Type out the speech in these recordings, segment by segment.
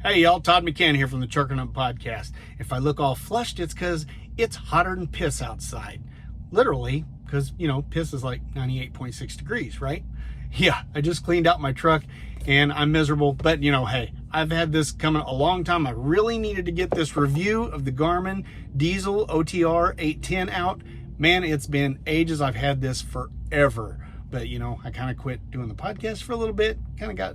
Hey y'all, Todd McCann here from the Truckin' Up Podcast. If I look all flushed, it's because it's hotter than piss outside. Literally, because, piss is like 98.6 degrees, right? Yeah, I just cleaned out my truck and I'm miserable. But, hey, I've had this coming a long time. I really needed to get this review of the Garmin dēzl OTR810 out. Man, it's been ages. I've had this forever. But, I kind of quit doing the podcast for a little bit. Kind of got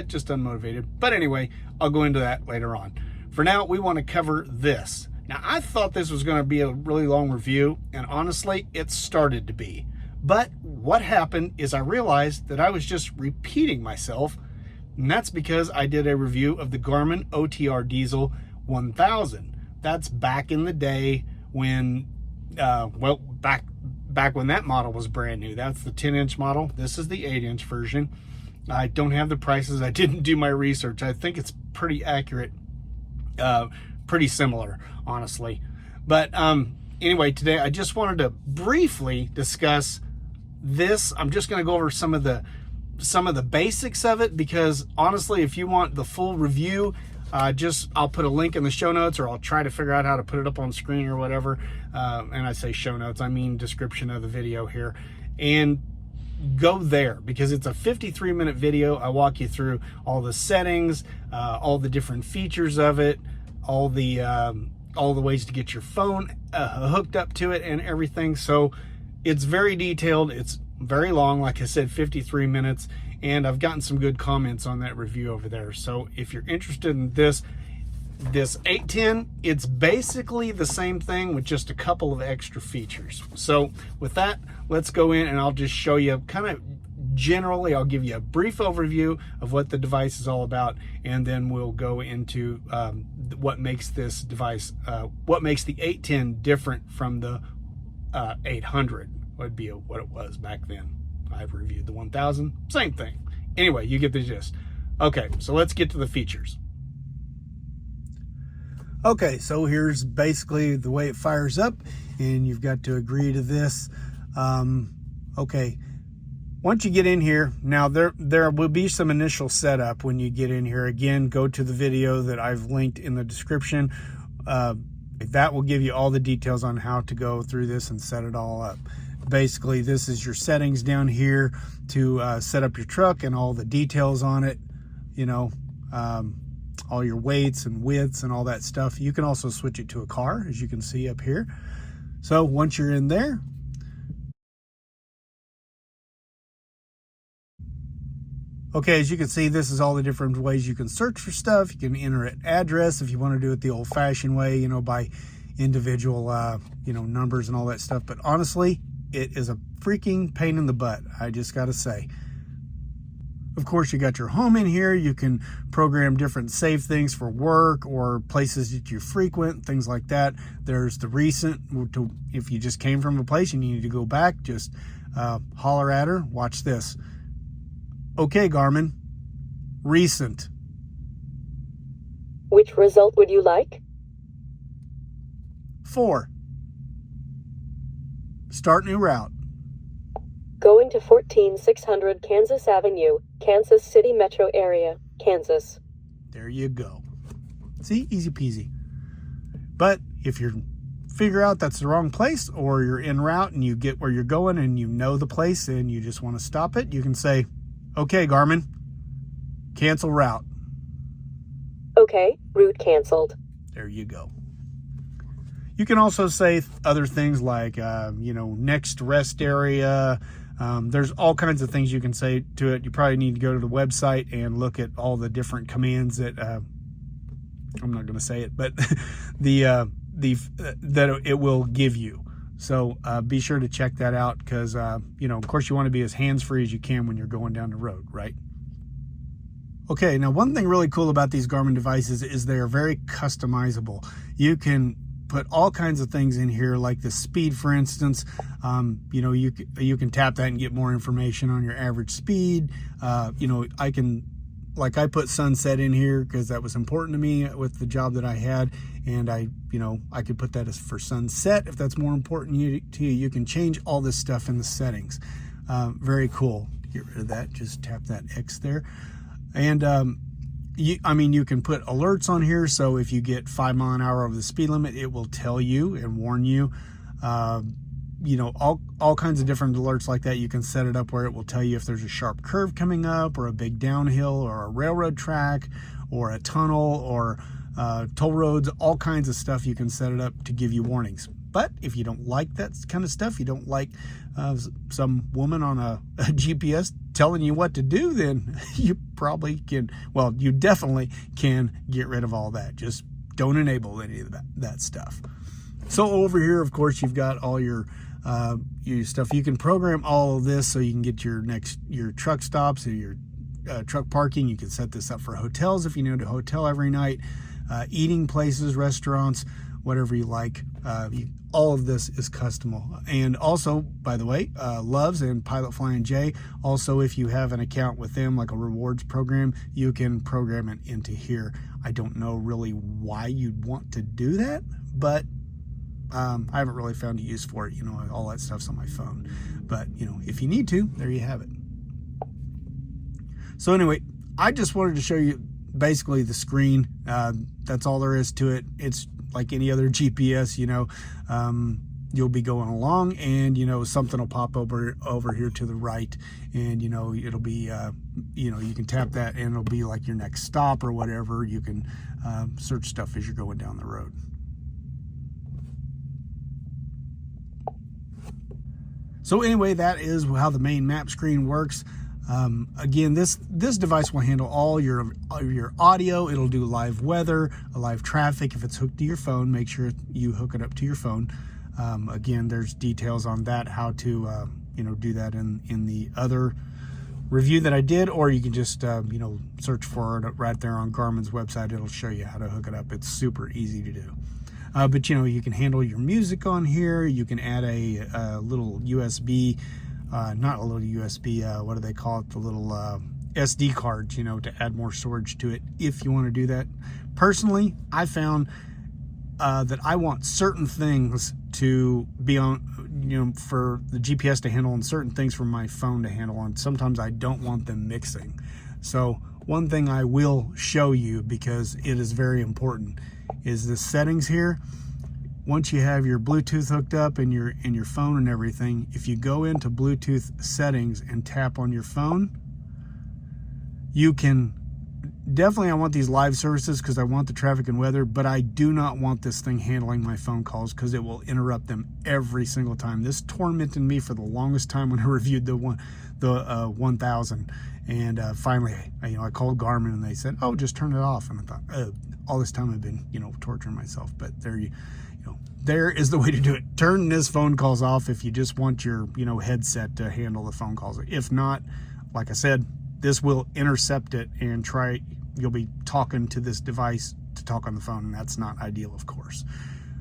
just unmotivated. But anyway, I'll go into that later on. For now, we want to cover this. Now, I thought this was going to be a really long review, and honestly, it started to be. But what happened is I realized that I was just repeating myself, and that's because I did a review of the Garmin OTR dēzl 1000. That's back in the day when, back when that model was brand new. That's the 10-inch model. This is the 8-inch version. I don't have the prices. I didn't do my research. I think it's pretty accurate, pretty similar, honestly. But anyway, today I just wanted to briefly discuss this. I'm just going to go over some of the basics of it, because honestly, if you want the full review, I'll put a link in the show notes, or I'll try to figure out how to put it up on screen or whatever. And I say show notes, I mean description of the video here. And go there, because it's a 53-minute video. I walk you through all the settings, all the different features of it, all the ways to get your phone hooked up to it and everything. So it's very detailed. It's very long, like I said, 53 minutes, and I've gotten some good comments on that review over there. So if you're interested in this 810, it's basically the same thing with just a couple of extra features. So with that, let's go in and I'll just show you kind of generally, I'll give you a brief overview of what the device is all about, and then we'll go into what makes this device, what makes the 810 different from the 800 would be what it was back then. I've reviewed the 1000, same thing. Anyway, you get the gist. Okay, so let's get to the features. Okay, so here's basically the way it fires up, and you've got to agree to this. Okay, once you get in here, now there will be some initial setup when you get in here. Again, go to the video that I've linked in the description. That will give you all the details on how to go through this and set it all up. Basically, this is your settings down here to set up your truck and all the details on it, all your weights and widths and all that stuff. You can also switch it to a car, as you can see up here. So once you're in there, okay, as you can see, this is all the different ways you can search for stuff. You can enter an address if you want to do it the old-fashioned way, by individual, numbers and all that stuff. But honestly, it is a freaking pain in the butt, I just got to say. Of course, you got your home in here. You can program different save things for work or places that you frequent, things like that. There's the recent, if you just came from a place and you need to go back, just holler at her. Watch this. Okay, Garmin, recent. Which result would you like? 4. Start new route. Going to 14600 Kansas Avenue, Kansas City metro area, Kansas. There you go. See, easy peasy. But if you figure out that's the wrong place, or you're en route and you get where you're going and you know the place and you just want to stop it, you can say, okay, Garmin, cancel route. Okay, route canceled. There you go. You can also say other things like, next rest area. There's all kinds of things you can say to it. You probably need to go to the website and look at all the different commands that, I'm not going to say it, but that it will give you. So be sure to check that out, because, of course you want to be as hands-free as you can when you're going down the road, right? Okay, now one thing really cool about these Garmin devices is they are very customizable. You can put all kinds of things in here, like the speed, for instance. You can tap that and get more information on your average speed. I put sunset in here because that was important to me with the job that I had, and I could put that as for sunset if that's more important to you. You can change all this stuff in the settings. Very cool. Get rid of that. Just tap that X there, and you can put alerts on here, so if you get 5 miles an hour over the speed limit, it will tell you and warn you. All kinds of different alerts like that. You can set it up where it will tell you if there's a sharp curve coming up, or a big downhill, or a railroad track, or a tunnel, or toll roads. All kinds of stuff you can set it up to give you warnings. But if you don't like that kind of stuff, you don't like some woman on a GPS telling you what to do, then you probably can, well, you definitely can get rid of all that. Just don't enable any of that stuff. So over here, of course, you've got all your stuff. You can program all of this so you can get your truck stops or your truck parking. You can set this up for hotels if you need a hotel every night, eating places, restaurants, whatever you like. All of this is customable. And also, by the way, Loves and Pilot Flying J, also if you have an account with them, like a rewards program, you can program it into here. I don't know really why you'd want to do that, but I haven't really found a use for it. All that stuff's on my phone. But, if you need to, there you have it. So anyway, I just wanted to show you basically the screen. That's all there is to it. It's like any other GPS, you'll be going along, and something will pop over here to the right, and it'll be you can tap that and it'll be like your next stop or whatever. You can search stuff as you're going down the road. So anyway, that is how the main map screen works. Again, this device will handle all your audio. It'll do live weather, live traffic. If it's hooked to your phone, make sure you hook it up to your phone. Again, there's details on that, how to do that in the other review that I did, or you can just search for it right there on Garmin's website. It'll show you how to hook it up. It's super easy to do. But you can handle your music on here. You can add a little USB. Not a little USB, what do they call it? The little SD cards, to add more storage to it if you want to do that. Personally, I found that I want certain things to be on, for the GPS to handle, and certain things for my phone to handle, and sometimes I don't want them mixing. So one thing I will show you, because it is very important, is the settings here. Once you have your Bluetooth hooked up and your phone and everything, if you go into Bluetooth settings and tap on your phone, you can definitely, I want these live services because I want the traffic and weather, but I do not want this thing handling my phone calls because it will interrupt them every single time. This tormented me for the longest time when I reviewed the 1000, and finally, I called Garmin and they said, "Oh, just turn it off." And I thought, all this time I've been, torturing myself. But there is the way to do it. Turn this phone calls off if you just want your, headset to handle the phone calls. If not, like I said, this will intercept it and you'll be talking to this device to talk on the phone, and that's not ideal, of course.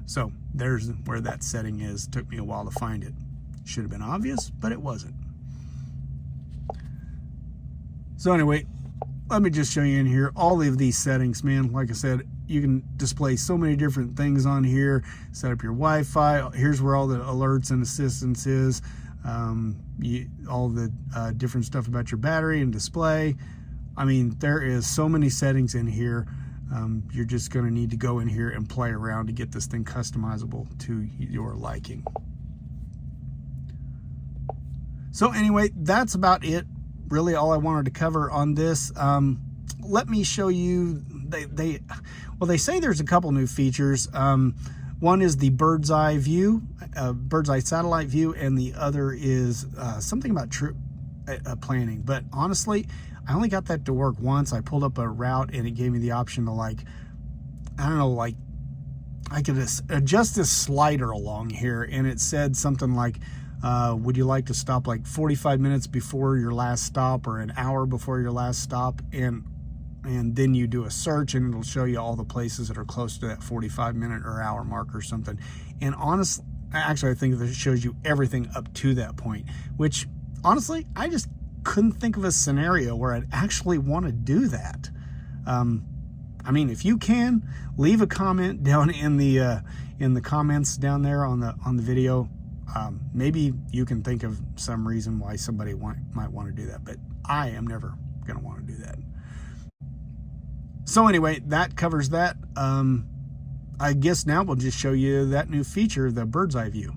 So there's where that setting is. Took me a while to find it. Should have been obvious, but it wasn't. So anyway, let me just show you in here all of these settings, man. Like I said, you can display so many different things on here. Set up your Wi-Fi. Here's where all the alerts and assistance is. All the different stuff about your battery and display. I mean, there is so many settings in here. You're just going to need to go in here and play around to get this thing customizable to your liking. So anyway, that's about it. Really all I wanted to cover on this. Let me show you, they say there's a couple new features. One is the bird's eye view, bird's eye satellite view, and the other is something about trip planning. But honestly, I only got that to work once. I pulled up a route and it gave me the option to, I could adjust this slider along here, and it said something like, would you like to stop 45 minutes before your last stop, or an hour before your last stop? And then you do a search and it'll show you all the places that are close to that 45-minute or hour mark or something. And honestly, actually, I think that it shows you everything up to that point, which honestly, I just couldn't think of a scenario where I'd actually want to do that. I mean, if you can, leave a comment down in the comments down there on the video. Maybe you can think of some reason why somebody might want to do that, but I am never going to want to do that. So anyway, that covers that. I guess now we'll just show you that new feature, the bird's eye view.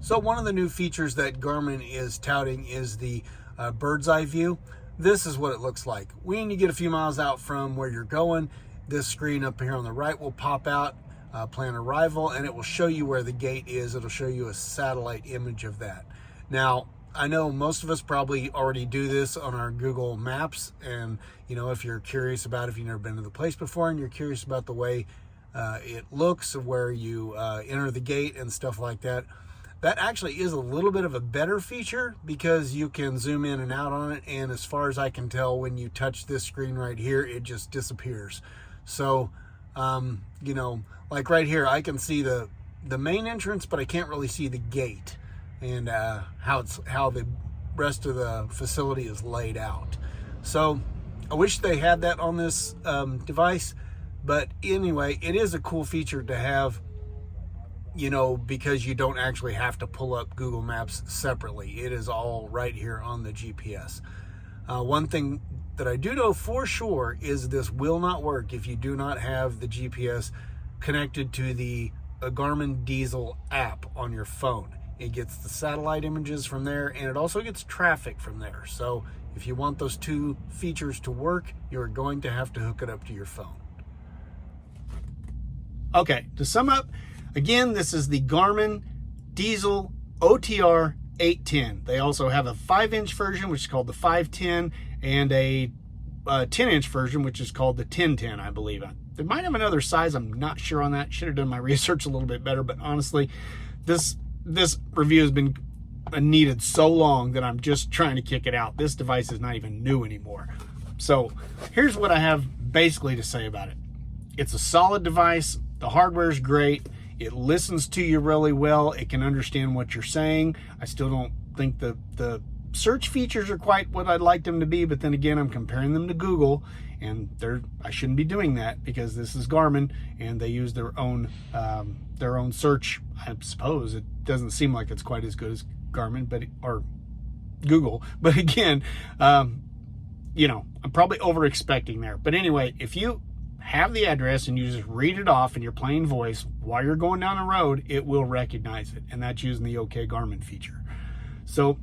So one of the new features that Garmin is touting is the bird's eye view. This is what it looks like. When you get a few miles out from where you're going, this screen up here on the right will pop out, plan arrival, and it will show you where the gate is. It'll show you a satellite image of that. Now, I know most of us probably already do this on our Google Maps, and you know, if you're curious about, if you've never been to the place before and you're curious about the way it looks, where you enter the gate and stuff like that, that actually is a little bit of a better feature because you can zoom in and out on it, and as far as I can tell, when you touch this screen right here, it just disappears. So you know, like right here, I can see the main entrance, but I can't really see the gate and how the rest of the facility is laid out. So I wish they had that on this device, but anyway, it is a cool feature to have, you know, because you don't actually have to pull up Google Maps separately. It is all right here on the GPS. One thing that I do know for sure is this will not work if you do not have the GPS connected to the Garmin dēzl app on your phone. It gets the satellite images from there, and it also gets traffic from there. So if you want those two features to work, you're going to have to hook it up to your phone. Okay, to sum up, again, this is the Garmin dēzl OTR810. They also have a 5-inch version, which is called the 510, and a 10-inch version, which is called the 1010, I believe. They might have another size. I'm not sure on that. Should have done my research a little bit better, but honestly, this review has been needed so long that I'm just trying to kick it out. This device is not even new anymore. So here's what I have basically to say about it. It's a solid device. The hardware is great. It listens to you really well. It can understand what you're saying. I still don't think the search features are quite what I'd like them to be, but then again, I'm comparing them to Google, and I shouldn't be doing that because this is Garmin and they use their own search. I suppose it doesn't seem like it's quite as good as Garmin, or Google. But again, you know, I'm probably over expecting there. But anyway, if you have the address and you just read it off in your plain voice while you're going down the road, it will recognize it, and that's using the OK Garmin feature. So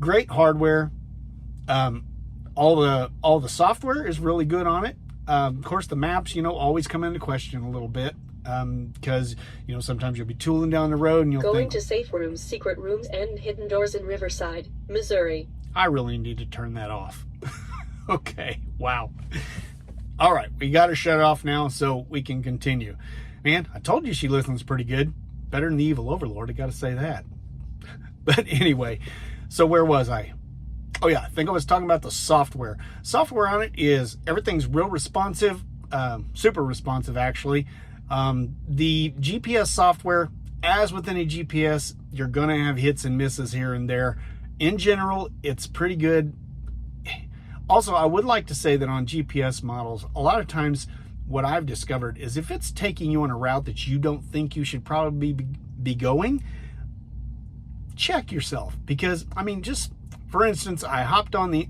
great hardware. All the software is really good on it. Of course, the maps, you know, always come into question a little bit because, you know, sometimes you'll be tooling down the road and you'll Going think, to safe rooms, secret rooms, and hidden doors in Riverside, Missouri. I really need to turn that off. Okay, wow. All right, we got to shut it off now so we can continue. Man, I told you she listens pretty good. Better than the evil overlord, I got to say that. But anyway, so where was I? Oh yeah, I think I was talking about the software. Software on it is, everything's real responsive, super responsive actually. The GPS software, as with any GPS, you're going to have hits and misses here and there. In general, it's pretty good. Also, I would like to say that on GPS models, a lot of times what I've discovered is if it's taking you on a route that you don't think you should probably be going, check yourself. Because, I mean, just for instance, I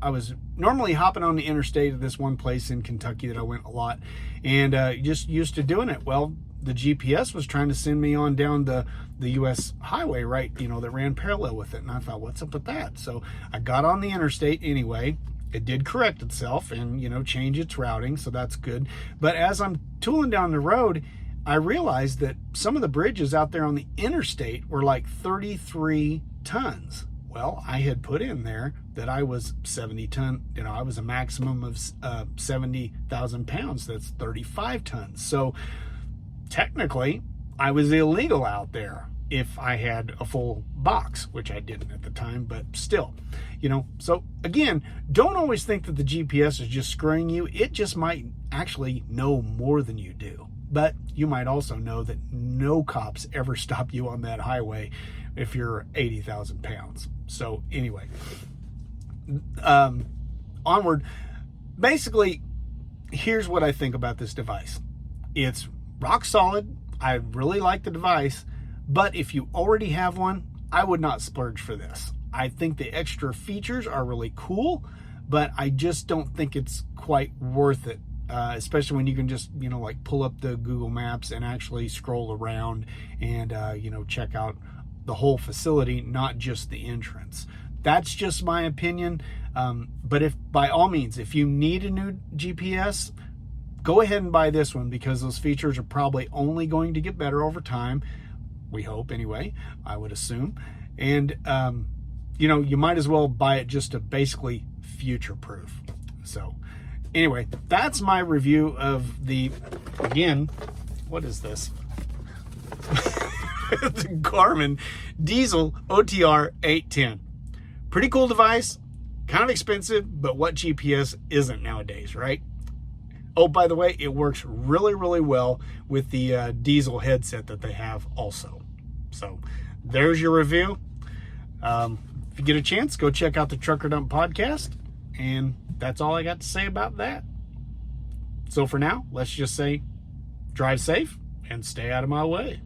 was normally hopping on the interstate at this one place in Kentucky that I went a lot, and just used to doing it. Well, the GPS was trying to send me on down the U.S. highway, right, you know, that ran parallel with it. And I thought, what's up with that? So I got on the interstate anyway. It did correct itself and, you know, change its routing, so that's good. But as I'm tooling down the road, I realized that some of the bridges out there on the interstate were like 33 tons. Well, I had put in there that I was 70 ton, you know, I was a maximum of 70,000 pounds. That's 35 tons. So technically, I was illegal out there if I had a full box, which I didn't at the time, but still, you know. So again, don't always think that the GPS is just screwing you. It just might actually know more than you do. But you might also know that no cops ever stop you on that highway if you're 80,000 pounds. So anyway, onward. Basically, here's what I think about this device. It's rock solid. I really like the device, but if you already have one, I would not splurge for this. I think the extra features are really cool, but I just don't think it's quite worth it. Especially when you can just, like pull up the Google Maps and actually scroll around and, check out the whole facility, not just the entrance. That's just my opinion. But by all means, if you need a new GPS, go ahead and buy this one, because those features are probably only going to get better over time. We hope anyway, I would assume. And, you might as well buy it just to basically future-proof. So anyway, that's my review of again, what is this? The Garmin dēzl OTR810. Pretty cool device, kind of expensive, but what GPS isn't nowadays, right? Oh, by the way, it works really, really well with the dēzl headset that they have also. So there's your review. If you get a chance, go check out the Trucker Dump podcast. And that's all I got to say about that. So for now, let's just say drive safe and stay out of my way.